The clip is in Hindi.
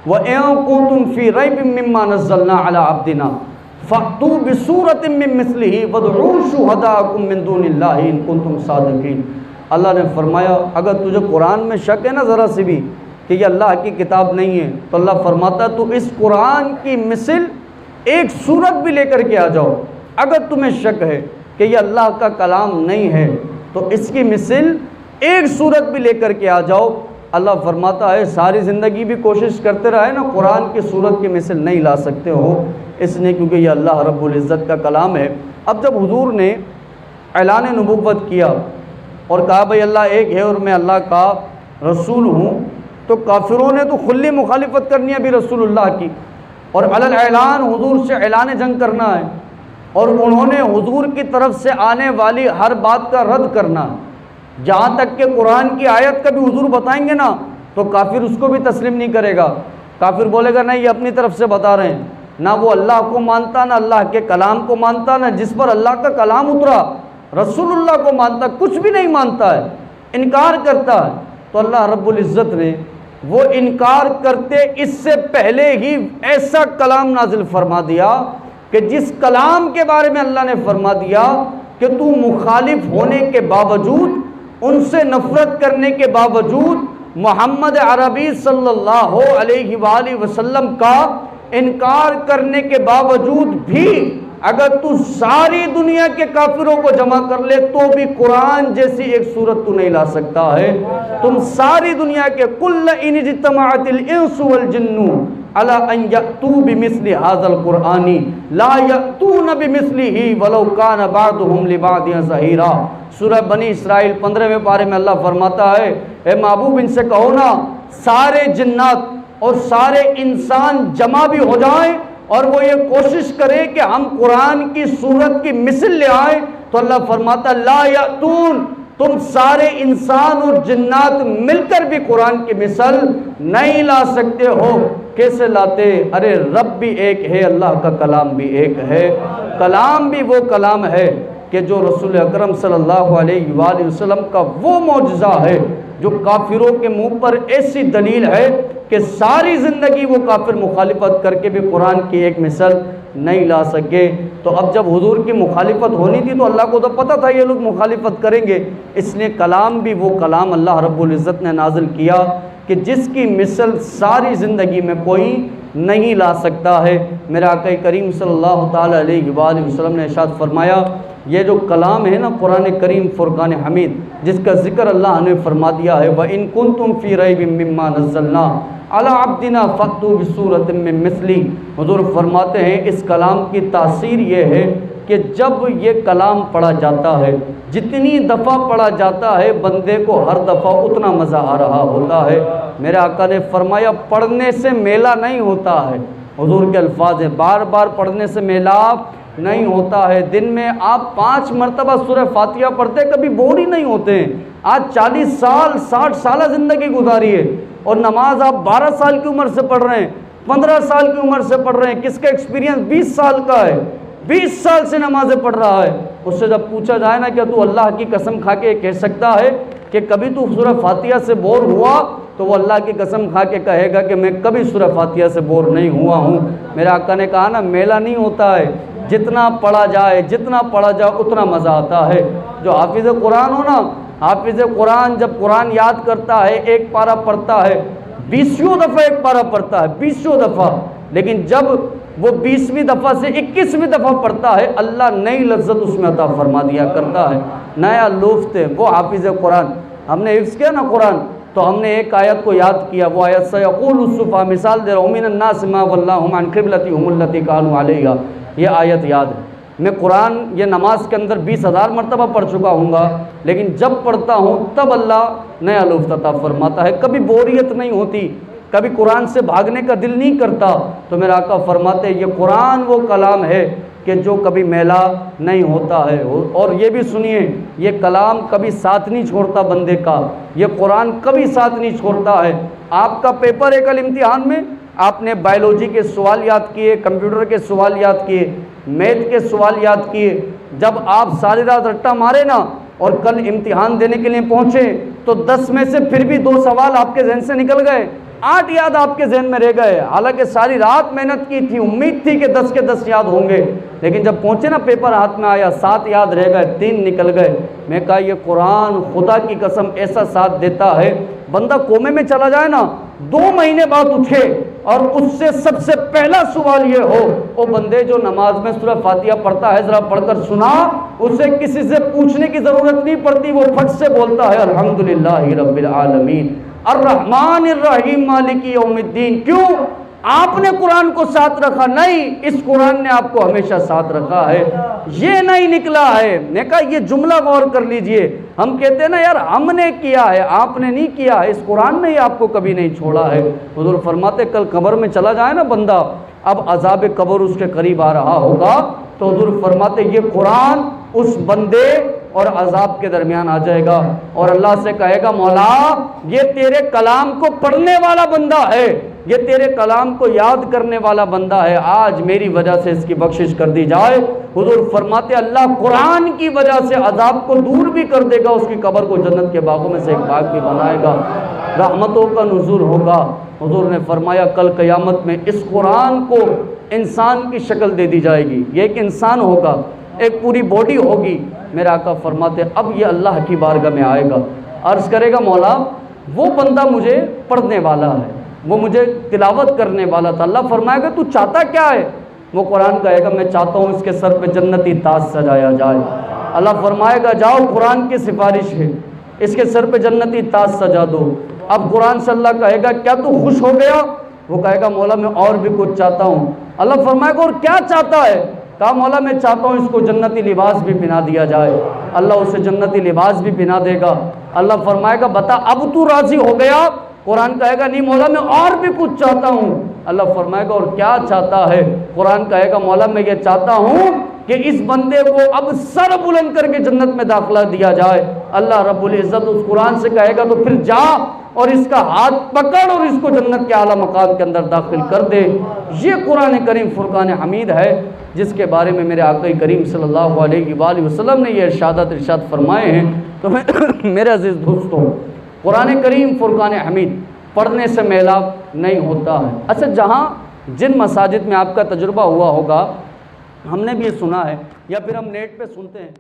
व इन कुंतुम फी रैबिम मिम्मा नज़्ज़लना अला अब्दिना फ़अतू बिसूरतिम मिन मिस्लिही वदऊ शुहदाकुम मिन दुनिल्लाहि इन कुंतुम सादिकीन। अल्लाह ने फरमाया अगर तुझे कुरान में शक है ना ज़रा सी भी कि ये अल्लाह की किताब नहीं है, तो अल्लाह फरमाता तो इस कुरान की मिसल एक सूरत भी लेकर के आ जाओ। अगर तुम्हें शक है कि ये अल्लाह का कलाम नहीं है तो इसकी मिसल एक सूरत भी लेकर के आ जाओ। अल्लाह फरमाता है सारी ज़िंदगी भी कोशिश करते रहे ना, कुरान की सूरत की मिसल नहीं ला सकते हो, इसलिए क्योंकि ये अल्लाह रब्बुल इज़्ज़त का कलाम है। अब जब हुजूर ने ऐलान नबुव्वत किया और कहा भाई अल्लाह एक है और मैं अल्लाह का रसूल हूँ, तो काफिरों ने तो खुली मुखालिफत करनी है भी रसूलुल्लाह की, और अलल ऐलान हुजूर से ऐलान जंग करना है, और उन्होंने हुजूर की तरफ से आने वाली हर बात का रद्द करना है। जहाँ तक कि कुरान की आयत का भी हुजूर बताएंगे ना तो काफिर उसको भी तस्लीम नहीं करेगा। काफिर बोलेगा नहीं ये अपनी तरफ से बता रहे हैं, ना वो अल्लाह को मानता, ना अल्लाह के कलाम को मानता, ना जिस पर अल्लाह का कलाम उतरा रसूलुल्लाह को मानता, कुछ भी नहीं मानता है, इनकार करता है। तो अल्लाह रब्बुल इज़्ज़त ने वो इनकार करते इससे पहले ही ऐसा कलाम नाजिल फरमा दिया कि जिस कलाम के बारे में अल्लाह ने फरमा दिया कि तू मुखालिफ होने के बावजूद, उनसे नफ़रत करने के बावजूद मोहम्मद अरबी सल्लल्लाहु अलैहि वसल्लम का इनकार करने के बावजूद भी अगर तू सारी दुनिया के काफिरों को जमा कर ले तो भी कुरान जैसी एक सूरत तू नहीं ला सकता है। तुम सारी दुनिया के कुल्ल इन इज्तमाअतिल इंसु वल जिन्नु अला अन यअतू बिमिस्लि हाज़ल कुरआनी ला यअतून बिमिस्लिही वलौ कान बादुहुम लिबादिन ज़हीरा। सूरह बनी इसराइल 15वें पारे में अल्लाह फरमाता है, ए महबूब इनसे कहो ना सारे जिन्नात और सारे इंसान जमा भी हो जाएं और वो ये कोशिश करे कि हम कुरान की सूरत की मिसल ले आए, तो अल्लाह फरमाता ला यातून, तुम सारे इंसान और जिन्नात मिलकर भी कुरान की मिसल नहीं ला सकते हो। कैसे लाते? अरे रब भी एक है, अल्लाह का कलाम भी एक है। कलाम भी वो कलाम है कि जो रसूल अकरम सल्लल्लाहु अलैहि वसल्लम का वो मौजज़ा है जो काफिरों के मुंह पर ऐसी दलील है कि सारी ज़िंदगी वो काफिर मुखालिफत करके भी कुरान की एक मिसल नहीं ला सके। तो अब जब हुजूर की मुखालिफत होनी थी तो अल्लाह को तो पता था ये लोग मुखालिफत करेंगे, इसलिए कलाम भी वो कलाम अल्लाह रब्बुल इज़्ज़त ने नाजिल किया कि जिसकी मिसल सारी ज़िंदगी में कोई नहीं ला सकता है। मेरा आका करीम सल्लल्लाहु ताला अलैहि वसल्लम ने इरशाद फरमाया, ये जो कलाम है ना कुरान करीम फुरकान हमीद, जिसका ज़िक्र अल्लाह ने फरमा दिया है, व इन कुंतुम फ़ी रैबिम मिम्मा नज़्ज़लना अला अब्दिना फ़अतू बिसूरतिम मिन मिस्ली। हुज़ूर फरमाते हैं इस कलाम की तासीर ये है कि जब ये कलाम पढ़ा जाता है, जितनी दफ़ा पढ़ा जाता है बंदे को हर दफ़ा उतना मज़ा आ रहा होता है। मेरे आका ने फरमाया पढ़ने से मेला नहीं होता है, हुज़ूर के अल्फाज हैं, बार बार पढ़ने से मेला नहीं होता है। दिन में आप 5 मरतबा सूरह फातिहा पढ़ते कभी बोर ही नहीं होते हैं। आज 40 साल 60 साल ज़िंदगी गुजारी है और नमाज आप 12 साल की उम्र से पढ़ रहे हैं, 15 साल की उम्र से पढ़ रहे हैं। किसका एक्सपीरियंस 20 साल का है, 20 साल से नमाज़ें पढ़ रहा है। उससे जब पूछा जाए ना क्या तू अल्लाह की कसम खा के कह सकता है कि कभी तू सूरह फातिहा से बोर हुआ, तो वो अल्लाह की कसम खा के कहेगा कि मैं कभी सूरह फातिहा से बोर नहीं हुआ हूँ। मेरे आका ने कहा ना मेला नहीं होता है, जितना पढ़ा जाए जितना पढ़ा जाए उतना मज़ा आता है। जो हाफिज़ कुरान हो ना, हाफिज़ कुरान जब कुरान याद करता है एक पारा पढ़ता है 20 दफ़ा एक पारा पढ़ता है, 20 दफ़ा, लेकिन जब वो 20वीं दफ़ा से 21वीं दफ़ा पढ़ता है अल्लाह नई लज्जत उसमें अता फरमा दिया करता है, नया लुत्फ़ है। वो हाफिज़ कुरान हमने हिफ्ज़ किया ना कुरान, तो हमने एक आयत को याद किया, वो आयत सयक़ूलु सुफ़हा, मिसाल दे रहा हूँ, मिनन नास मा वल्लाहुम अन क़िबलतिहिम अल्लती कानू अलैहा, ये आयत याद है। मैं कुरान ये नमाज के अंदर 20,000 मरतबा पढ़ चुका हूँगा, लेकिन जब पढ़ता हूँ तब अल्लाह नया लुत्फ़ अता फरमाता है, कभी बोरियत नहीं होती, कभी कुरान से भागने का दिल नहीं करता। तो मेरा आका फरमाते हैं ये कुरान वो कलाम है कि जो कभी मेला नहीं होता है। और ये भी सुनिए, ये कलाम कभी साथ नहीं छोड़ता बंदे का, ये कुरान कभी साथ नहीं छोड़ता है। आपका पेपर है कल इम्तिहान में, आपने बायोलॉजी के सवाल याद किए, कंप्यूटर के सवाल याद किए, मैथ के सवाल याद किए, जब आप सारी रात रट्टा मारे ना और कल इम्तिहान देने के लिए पहुँचे तो 10 में से फिर भी 2 सवाल आपके जहन से निकल गए, 8 याद आपके जहन में रह गए, हालांकि सारी रात मेहनत की थी, उम्मीद थी कि 10 के 10 याद होंगे, लेकिन जब पहुंचे ना पेपर हाथ में आया 7 याद रह गए, 3 निकल गए। मैं कहा ये कुरान खुदा की कसम ऐसा साथ देता है, बंदा कोमे में चला जाए ना, 2 महीने बाद उठे और उससे सबसे पहला सवाल ये हो, वो बंदे जो नमाज में सूरह फातिहा पढ़ता है जरा पढ़कर सुना, उसे किसी से पूछने की जरूरत नहीं पड़ती, वो फट से बोलता है अल्हम्दुलिल्लाहि रब्बिल आलमीन अर्रहमानिर रहीम मालिकी यौमिद्दीन। क्यों? आपने कुरान को साथ रखा नहीं, इस कुरान ने आपको हमेशा साथ रखा है, ये नहीं निकला है। मैं कहा ये जुमला गौर कर लीजिए, हम कहते हैं ना यार हमने किया है, आपने नहीं किया है, इस कुरान ने ही आपको कभी नहीं छोड़ा है। हुजूर फरमाते कल कब्र में चला जाए ना बंदा, अब अजाब कब्र उसके करीब आ रहा होगा, तो हुजूर फरमाते ये कुरान उस बंदे और अजाब के दरमियान आ जाएगा और अल्लाह से कहेगा मौला ये तेरे कलाम को पढ़ने वाला बंदा है, ये तेरे कलाम को याद करने वाला बंदा है, आज मेरी वजह से इसकी बख्शिश कर दी जाए। हुजूर फरमाते अल्लाह कुरान की वजह से अजाब को दूर भी कर देगा, उसकी कब्र को जन्नत के बागों में से एक बाग भी बनाएगा, रहमतों का नुज़ूल होगा। हुजूर ने फरमाया कल क़यामत में इस कुरान को इंसान की शक्ल दे दी जाएगी, ये एक इंसान होगा, एक पूरी बॉडी होगी। मेरे आका फरमाते अब ये अल्लाह की बारगाह में आएगा, अर्ज़ करेगा मौला वो बंदा मुझे पढ़ने वाला है, वो मुझे तिलावत करने वाला था। अल्लाह फरमाएगा तू चाहता क्या है? वो कुरान कहेगा मैं चाहता हूँ इसके सर पे जन्नती ताज सजाया जाए। अल्लाह फरमाएगा जाओ कुरान की सिफारिश है, इसके सर पे जन्नती ताज सजा दो। अब कुरान से अल्लाह कहेगा क्या तू खुश हो गया? वो कहेगा मौला मैं और भी कुछ चाहता हूँ। अल्लाह फरमाएगा और क्या चाहता है? कहा मौला मैं चाहता हूँ इसको जन्नती लिबास भी पहना दिया जाए। अल्लाह उसे जन्नती लिबास भी पहना देगा। अल्लाह फरमाएगा बता अब तू राजी हो गया? कुरान कहेगा नहीं मौला मैं और भी कुछ चाहता हूँ। अल्लाह फरमाएगा और क्या चाहता है? कुरान कहेगा मौला मैं ये चाहता हूँ कि इस बंदे को अब सर बुलंद करके जन्नत में दाखिला दिया जाए। अल्लाह रब्बुल इज़्ज़त उस कुरान से कहेगा तो फिर जा और इसका हाथ पकड़ और इसको जन्नत के आला मकाम के अंदर दाखिल कर दे। ये कुरान करीम फुरकान हमीद है जिसके बारे में मेरे आका करीम सल्लल्लाहु अलैहि वसल्लम ने ये इरशाद फरमाए हैं। तो मेरे अजीज़ दोस्तों कुरान करीम फुरकान हमीद पढ़ने से मेलाप नहीं होता है। अच्छा जहाँ जिन मसाजिद में आपका तजुर्बा हुआ होगा, हमने भी ये सुना है या फिर हम नेट पे सुनते हैं